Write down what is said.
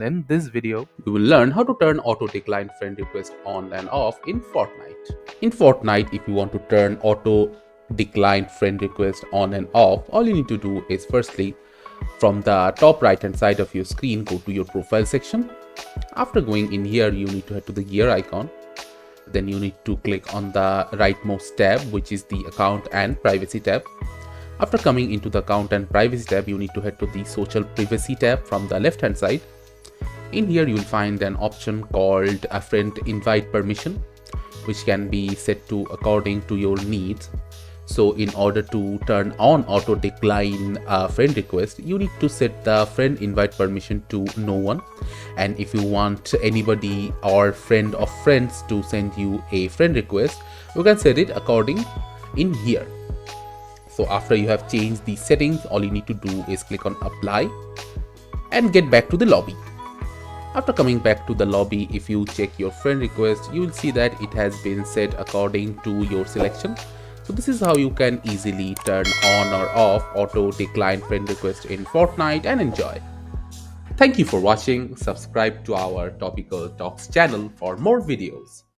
In this video, we will learn how to turn auto decline friend request on and off in Fortnite. In Fortnite, if you want to turn auto decline friend request on and off, all you need to do is firstly, from the top right hand side of your screen, go to your profile section. After going in here, you need to head to the gear icon. Then you need to click on the rightmost tab, which is the account and privacy tab. After coming into the account and privacy tab, you need to head to the social privacy tab from the left hand side. In here you will find an option called a friend invite permission, which can be set to according to your needs. So in order to turn on auto decline friend request, you need to set the friend invite permission to no one. And if you want anybody or friend of friends to send you a friend request, you can set it according in here. So after you have changed the settings, all you need to do is click on apply and get back to the lobby. After coming back to the lobby, if you check your friend request, you will see that it has been set according to your selection. So this is how you can easily turn on or off auto decline friend request in Fortnite and enjoy. Thank you for watching. Subscribe to our Topical Talks channel for more videos.